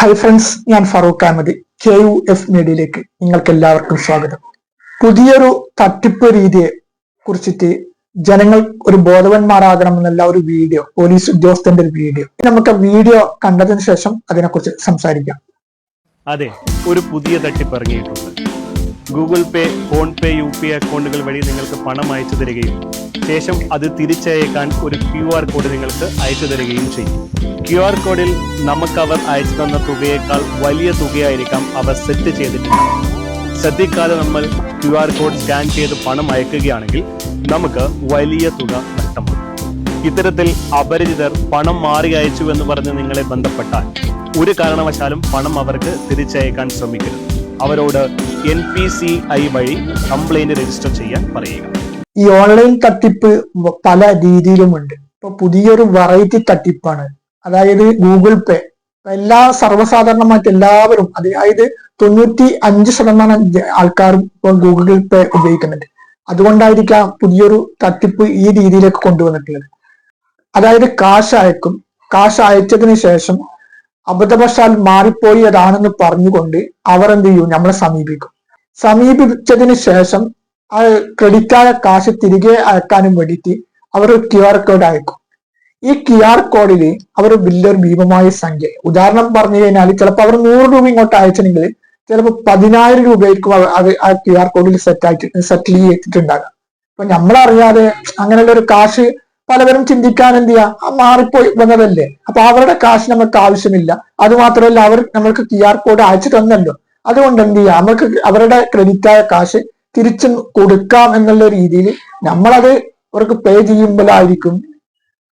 Hi friends, ഞാൻ Farooq Ahmed. KUF മീഡിയയിലേക്ക് നിങ്ങൾക്ക് എല്ലാവർക്കും സ്വാഗതം. പുതിയൊരു തട്ടിപ്പ് രീതിയെ കുറിച്ചിട്ട് ജനങ്ങൾ ഒരു ബോധവാന്മാരാകണമെന്നുള്ള ഒരു വീഡിയോ, പോലീസ് ഉദ്യോഗസ്ഥന്റെ ഒരു വീഡിയോ. നമുക്ക് വീഡിയോ കണ്ടതിന് ശേഷം അതിനെക്കുറിച്ച് സംസാരിക്കാം. അതെ, ഒരു പുതിയ തട്ടിപ്പ് ഇറങ്ങിയിട്ടുണ്ട്. ഗൂഗിൾ പേ, ഫോൺ പേ, UPI അക്കൗണ്ടുകൾ വഴി നിങ്ങൾക്ക് പണം അയച്ചു തരികയും ശേഷം അത് തിരിച്ചയക്കാൻ ഒരു QR കോഡ് നിങ്ങൾക്ക് അയച്ചു തരികയും ചെയ്യും. QR കോഡിൽ അവർ അയച്ചു തന്ന തുകയേക്കാൾ വലിയ തുകയായിരിക്കാം അവർ സെറ്റ് ചെയ്തിട്ടുള്ളത്. ശ്രദ്ധിക്കാതെ നമ്മൾ QR കോഡ് സ്കാൻ ചെയ്ത് പണം അയക്കുകയാണെങ്കിൽ നമുക്ക് വലിയ തുക നഷ്ടമാണ്. ഇത്തരത്തിൽ അപരിചിതർ പണം മാറി അയച്ചു എന്ന് പറഞ്ഞ് നിങ്ങളെ ബന്ധപ്പെട്ടാൽ ഒരു കാരണവശാലും പണം അവർക്ക് തിരിച്ചയക്കാൻ ശ്രമിക്കരുത്. അവരോട് NPCI വഴി കംപ്ലൈന്റ് രജിസ്റ്റർ ചെയ്യാൻ പറയുക. ഈ ഓൺലൈൻ തട്ടിപ്പ് പല രീതിയിലുമുണ്ട്. ഇപ്പൊ പുതിയൊരു വെറൈറ്റി തട്ടിപ്പാണ്. അതായത് ഗൂഗിൾ പേ. സർവ്വസാധാരണമായിട്ട് എല്ലാവരും, അതായത് 95% ആൾക്കാരും ഇപ്പോൾ ഗൂഗിൾ പേ ഉപയോഗിക്കുന്നുണ്ട്. അതുകൊണ്ടായിരിക്കാം പുതിയൊരു തട്ടിപ്പ് ഈ രീതിയിലേക്ക് കൊണ്ടുവന്നിട്ടുള്ളത്. അതായത് കാശ് അയച്ചതിന് ശേഷം അബദ്ധവശാൽ മാറിപ്പോയതാണെന്ന് പറഞ്ഞുകൊണ്ട് അവർ എന്ത് ചെയ്യും, നമ്മളെ സമീപിച്ചതിന് ശേഷം ആ ക്രെഡിറ്റ് ആയ കാശ് തിരികെ അയക്കാനും വേണ്ടിയിട്ട് അവർ QR കോഡ് അയക്കും. ഈ QR കോഡിൽ അവർ വലിയൊരു ഭീമമായ സംഖ്യ, ഉദാഹരണം പറഞ്ഞു കഴിഞ്ഞാൽ ചിലപ്പോൾ അവർ 100 രൂപ ഇങ്ങോട്ട് അയച്ചെങ്കിൽ ചിലപ്പോൾ 10,000 രൂപയായിരിക്കും അത് ആ QR കോഡിൽ സെറ്റിൽ ചെയ്തിട്ടുണ്ടാകാം. അപ്പൊ നമ്മളറിയാതെ അങ്ങനെയുള്ള ഒരു കാശ് പലവരും ചിന്തിക്കാൻ എന്ത് ചെയ്യാ, മാറിപ്പോയി വന്നതല്ലേ, അപ്പൊ അവരുടെ കാശ് നമുക്ക് ആവശ്യമില്ല. അതുമാത്രമല്ല, അവർ നമ്മൾക്ക് QR കോഡ് അയച്ചു തന്നല്ലോ, അതുകൊണ്ട് എന്ത് ചെയ്യാം, നമുക്ക് അവരുടെ ക്രെഡിറ്റ് ആയ കാശ് തിരിച്ചു കൊടുക്കാം എന്നുള്ള രീതിയിൽ നമ്മളത് അവർക്ക് പേ ചെയ്യുമ്പോഴായിരിക്കും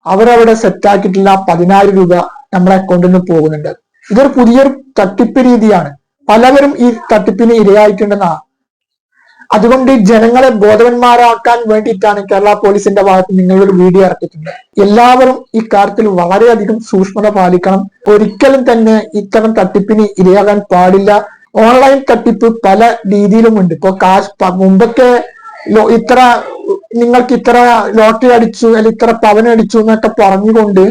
അവരവിടെ സെറ്റാക്കിയിട്ടുള്ള 10,000 രൂപ നമ്മളെ അക്കൗണ്ടിൽ നിന്ന് പോകുന്നുണ്ട്. ഇതൊരു പുതിയൊരു തട്ടിപ്പ് രീതിയാണ്. പലവരും ഈ തട്ടിപ്പിന് ഇരയായിട്ടുണ്ടെന്നാ. അതുകൊണ്ട് ജനങ്ങളെ ബോധവാന്മാരാക്കാൻ വേണ്ടിയിട്ടാണ് കേരള പോലീസിന്റെ ഭാഗത്ത് നിങ്ങളൊരു വീഡിയോ ഇറക്കിയിട്ടുണ്ട്. എല്ലാവരും ഈ കാര്യത്തിൽ വളരെയധികം സൂക്ഷ്മത പാലിക്കണം. ഒരിക്കലും തന്നെ ഇത്തരം തട്ടിപ്പിന് ഇരയാകാൻ പാടില്ല. ഓൺലൈൻ തട്ടിപ്പ് പല രീതിയിലുമുണ്ട്. ഇപ്പൊ മുമ്പൊക്കെ നിങ്ങൾക്ക് ഇത്ര ലോട്ടറി അടിച്ചു അല്ലെങ്കിൽ ഇത്ര പവൻ അടിച്ചു എന്നൊക്കെ പറഞ്ഞുകൊണ്ട്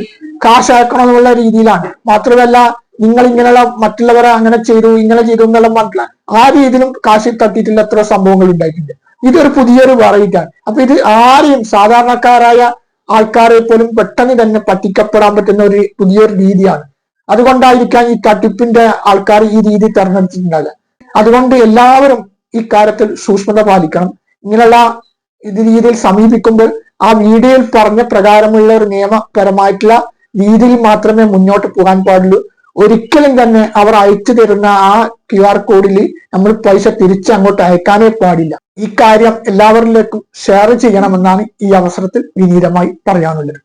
കാശ് അയക്കണം എന്നുള്ള രീതിയിലാണ്. മാത്രമല്ല, നിങ്ങൾ ഇങ്ങനെയുള്ള മറ്റുള്ളവരെ അങ്ങനെ ചെയ്തു ഇങ്ങനെ ചെയ്തു എന്നുള്ള മനസ്സിലാണ്. ആ രീതിയിലും കാശ് തട്ടിയിട്ടുള്ള എത്ര സംഭവങ്ങൾ ഉണ്ടായിട്ടുണ്ട്. ഇതൊരു പുതിയൊരു വെറൈറ്റിയാണ്. അപ്പൊ ഇത് ആരെയും, സാധാരണക്കാരായ ആൾക്കാരെ പോലും പെട്ടെന്ന് തന്നെ പറ്റിക്കപ്പെടാൻ പറ്റുന്ന ഒരു പുതിയൊരു രീതിയാണ്. അതുകൊണ്ടായിരിക്കാം ഈ തട്ടിപ്പിന്റെ ആൾക്കാർ ഈ രീതി തെരഞ്ഞെടുത്തിട്ടുണ്ടാകുക. അതുകൊണ്ട് എല്ലാവരും ഈ കാര്യത്തിൽ സൂക്ഷ്മത പാലിക്കണം. ഇങ്ങനെയുള്ള രീതിയിൽ സമീപിക്കുമ്പോൾ ആ വീഡിയോയിൽ പറഞ്ഞ പ്രകാരമുള്ള ഒരു നിയമപരമായിട്ടുള്ള രീതിയിൽ മാത്രമേ മുന്നോട്ട് പോകാൻ പാടുള്ളൂ. ഒരിക്കലും തന്നെ അവർ അയച്ചു തരുന്ന ആ QR കോഡിൽ നമ്മൾ പൈസ തിരിച്ച് അങ്ങോട്ട് അയക്കാനേ പാടില്ല. ഈ കാര്യം എല്ലാവരിലേക്കും ഷെയർ ചെയ്യണമെന്നാണ് ഈ അവസരത്തിൽ വിനീതമായി പറയാനുള്ളത്.